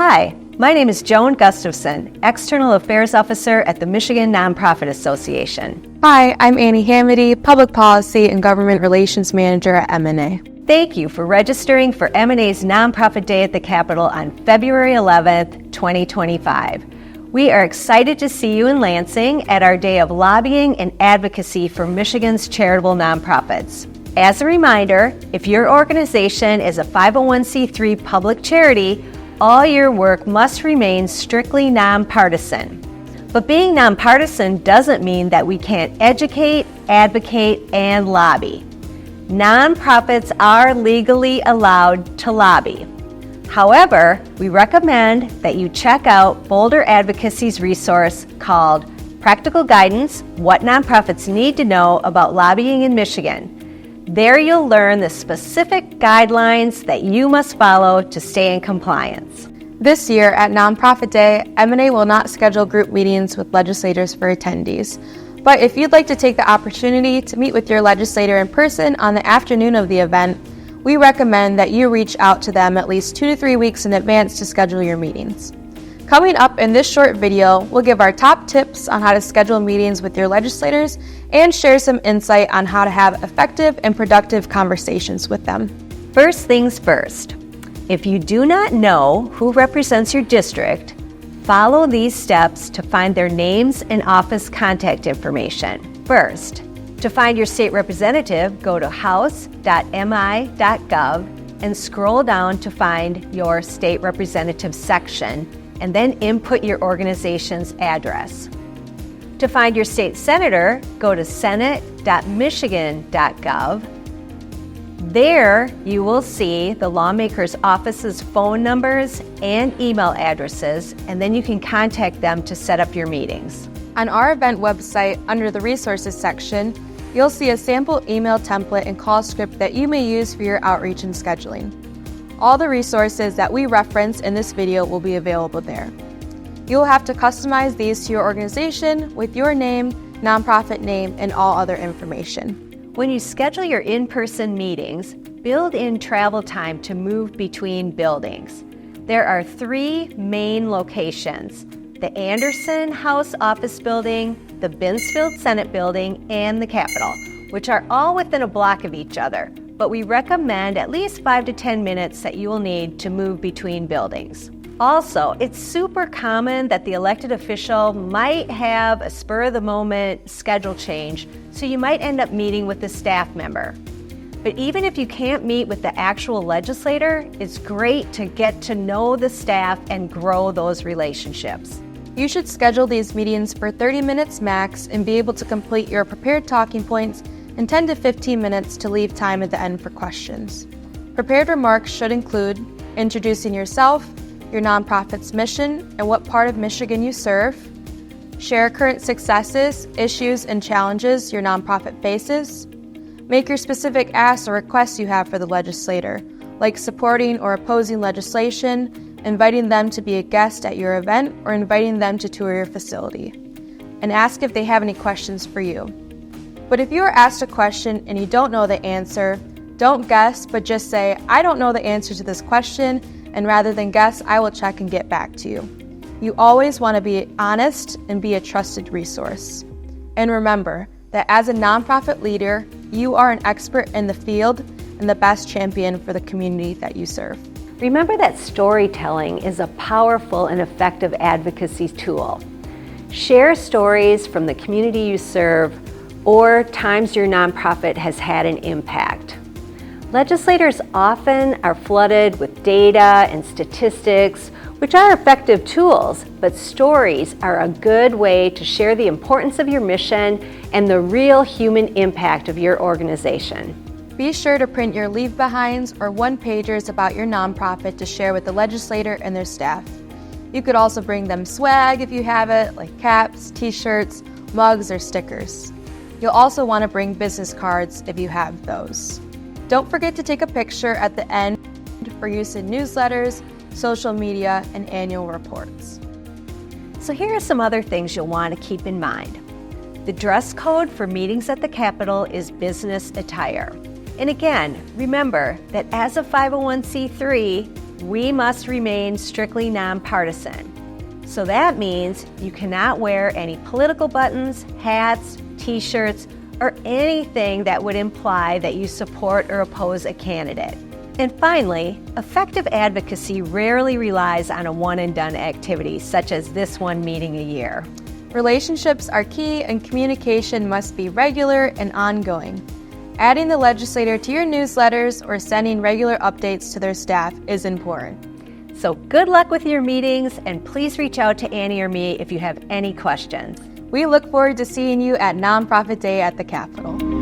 Hi, my name is Joan Gustafson, External Affairs Officer at the Michigan Nonprofit Association. Hi, I'm Annie Hamady, Public Policy and Government Relations Manager at MNA. Thank you for registering for MNA's Nonprofit Day at the Capitol on February 11th, 2025. We are excited to see you in Lansing at our Day of Lobbying and Advocacy for Michigan's charitable nonprofits. As a reminder, if your organization is a 501c3 public charity, all your work must remain strictly nonpartisan. But being nonpartisan doesn't mean that we can't educate, advocate, and lobby. Nonprofits are legally allowed to lobby. However, we recommend that you check out Boulder Advocacy's resource called Practical Guidance: What Nonprofits Need to Know About Lobbying in Michigan. There you'll learn the specific guidelines that you must follow to stay in compliance. This year at Nonprofit Day, MNA will not schedule group meetings with legislators for attendees. But if you'd like to take the opportunity to meet with your legislator in person on the afternoon of the event, we recommend that you reach out to them at least 2 to 3 weeks in advance to schedule your meetings. Coming up in this short video, we'll give our top tips on how to schedule meetings with your legislators and share some insight on how to have effective and productive conversations with them. First things first, if you do not know who represents your district, follow these steps to find their names and office contact information. First, to find your state representative, go to house.mi.gov and scroll down to find your state representative section, and then input your organization's address. To find your state senator, go to senate.michigan.gov. There you will see the lawmakers' office's phone numbers and email addresses, and then you can contact them to set up your meetings. On our event website, under the resources section, you'll see a sample email template and call script that you may use for your outreach and scheduling. All the resources that we reference in this video will be available there. You will have to customize these to your organization with your name, nonprofit name, and all other information. When you schedule your in-person meetings, build in travel time to move between buildings. There are 3 main locations: the Anderson House Office Building, the Binsfield Senate Building, and the Capitol, which are all within a block of each other, but we recommend at least 5 to 10 minutes that you will need to move between buildings. Also, it's super common that the elected official might have a spur-of-the-moment schedule change, so you might end up meeting with a staff member. But even if you can't meet with the actual legislator, it's great to get to know the staff and grow those relationships. You should schedule these meetings for 30 minutes max and be able to complete your prepared talking points in 10 to 15 minutes to leave time at the end for questions. Prepared remarks should include introducing yourself, your nonprofit's mission, and what part of Michigan you serve. Share current successes, issues, and challenges your nonprofit faces. Make your specific asks or requests you have for the legislator, like supporting or opposing legislation, inviting them to be a guest at your event, or inviting them to tour your facility. And ask if they have any questions for you. But if you are asked a question and you don't know the answer, don't guess, but just say, "I don't know the answer to this question," and rather than guess, I will check and get back to you. You always want to be honest and be a trusted resource. And remember that as a nonprofit leader, you are an expert in the field and the best champion for the community that you serve. Remember that storytelling is a powerful and effective advocacy tool. Share stories from the community you serve or times your nonprofit has had an impact. Legislators often are flooded with data and statistics, which are effective tools, but stories are a good way to share the importance of your mission and the real human impact of your organization. Be sure to print your leave-behinds or one-pagers about your nonprofit to share with the legislator and their staff. You could also bring them swag if you have it, like caps, t-shirts, mugs, or stickers. You'll also want to bring business cards if you have those. Don't forget to take a picture at the end for use in newsletters, social media, and annual reports. So here are some other things you'll want to keep in mind. The dress code for meetings at the Capitol is business attire. And again, remember that as a 501c3, we must remain strictly nonpartisan. So that means you cannot wear any political buttons, hats, t-shirts, or anything that would imply that you support or oppose a candidate. And finally, effective advocacy rarely relies on a one-and-done activity, such as this one meeting a year. Relationships are key and communication must be regular and ongoing. Adding the legislator to your newsletters or sending regular updates to their staff is important. So good luck with your meetings, and please reach out to Annie or me if you have any questions. We look forward to seeing you at Nonprofit Day at the Capitol.